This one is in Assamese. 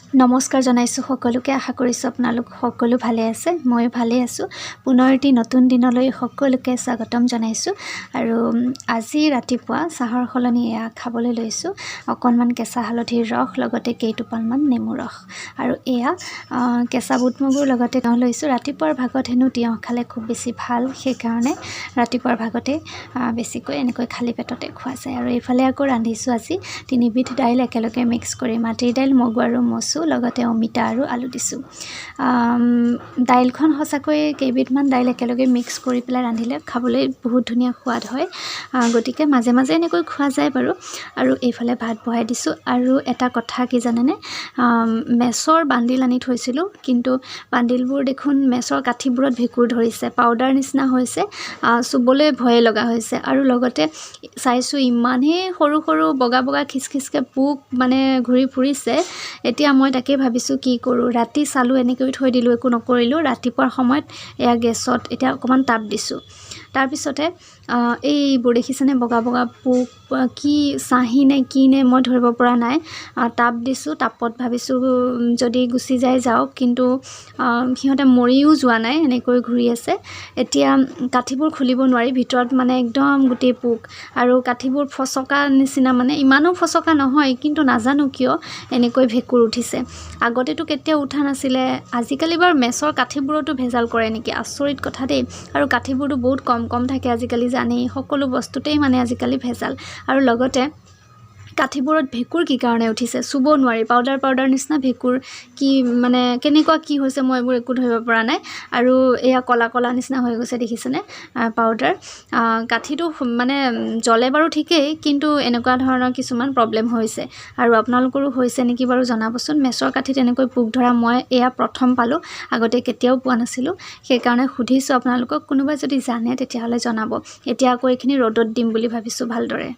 নমস্কাৰ জনাইছোঁ সকলোকে। আশা কৰিছোঁ আপোনালোক সকলো ভালে আছে, ময়ো ভালে আছোঁ। পুনৰ এটি নতুন দিনলৈ সকলোকে স্বাগতম জনাইছোঁ। আৰু আজি ৰাতিপুৱা চাহৰ সলনি এয়া খাবলৈ লৈছোঁ অকণমান কেঁচা হালধিৰ ৰস, লগতে কেইটোপালমান নেমু ৰস। আৰু এয়া কেঁচা বুট মগুৰ লগতে লৈছোঁ। ৰাতিপুৱাৰ ভাগত হেনো তিয়ঁহ খালে খুব বেছি ভাল, সেইকাৰণে ৰাতিপুৱাৰ ভাগতে বেছিকৈ এনেকৈ খালী পেটতে খোৱা যায়। আৰু এইফালে আকৌ ৰান্ধিছোঁ আজি 3 বিধ দাইল একেলগে মিক্স কৰি, মাটিৰ দাইল, মগু আৰু মচু, লগতে অমিতা আৰু আলু দিছোঁ। দাইলখন সঁচাকৈ কেইবিধমান দাইল একেলগে মিক্স কৰি পেলাই ৰান্ধিলে খাবলৈ বহুত ধুনীয়া সোৱাদ হয়। গতিকে মাজে মাজে এনেকৈ খোৱা যায় বাৰু। আৰু এইফালে ভাত বহাই দিছোঁ। আৰু এটা কথা কি জানেনে, মেছৰ বান্দিল আনি থৈছিলোঁ, কিন্তু বান্দিলবোৰ দেখোন মেছৰ কাঠিবোৰত ভেঁকুৰ ধৰিছে, পাউডাৰ নিচিনা হৈছে, চুবলৈ ভয়ে লগা হৈছে। আৰু লগতে চাইছোঁ ইমানেই সৰু সৰু বগা বগা খিচখিচকৈ পোক মানে ঘূৰি ফুৰিছে। এতিয়া মই তাকে ভাবিছোঁ কি কৰোঁ। ৰাতি চালোঁ, এনেকৈ থৈ দিলোঁ, একো নকৰিলোঁ। ৰাতিপুৱাৰ সময়ত এয়া গেছত এতিয়া অকণমান তাপ দিছোঁ। তাৰপিছতে এইবোৰ দেখিছেনে, বগা বগা পোক, কি চাহী নে কি নে মই ধৰিব পৰা নাই। তাপ দিছোঁ, তাপত ভাবিছোঁ যদি গুচি যায় যাওক, কিন্তু সিহঁতে মৰিও যোৱা নাই, এনেকৈ ঘূৰি আছে। এতিয়া কাঠিবোৰ খুলিব নোৱাৰি, ভিতৰত মানে একদম গোটেই পোক, আৰু কাঠিবোৰ ফচকা নিচিনা, মানে ইমানো ফচকা নহয়, কিন্তু নাজানো কিয় এনেকৈ ভেঁকুৰ উঠিছে। আগতেতো কেতিয়াও উঠা নাছিলে। আজিকালি বাৰু মেছৰ কাঠিবোৰতো ভেজাল কৰে নেকি, আচৰিত কথা দেই। আৰু কাঠিবোৰতো বহুত কম কম থাকে আজিকালি, জানেই, সকলো বস্তুতেই মানে আজিকালি ভেজাল। আৰু লগতে কাঠিবোৰত ভেঁকুৰ কি কাৰণে উঠিছে, চুব নোৱাৰি, পাউডাৰ পাউডাৰ নিচিনা ভেঁকুৰ, কি মানে কেনেকুৱা কি হৈছে মই এইবোৰ একো ধৰিব পৰা নাই। আৰু এয়া ক'লা ক'লা নিচিনা হৈ গৈছে, দেখিছেনে পাউডাৰ। কাঠিটো মানে জ্বলে বাৰু ঠিকেই, কিন্তু এনেকুৱা ধৰণৰ কিছুমান প্ৰব্লেম হৈছে। আৰু আপোনালোকৰো হৈছে নেকি বাৰু জনাবচোন। মেছৰ কাঠিত এনেকৈ পোক ধৰা মই এয়া প্ৰথম পালোঁ, আগতে কেতিয়াও পোৱা নাছিলোঁ। সেইকাৰণে সুধিছোঁ আপোনালোকক, কোনোবাই যদি জানে তেতিয়াহ'লে জনাব। এতিয়া আকৌ এইখিনি ৰ'দত দিম বুলি ভাবিছোঁ ভালদৰে।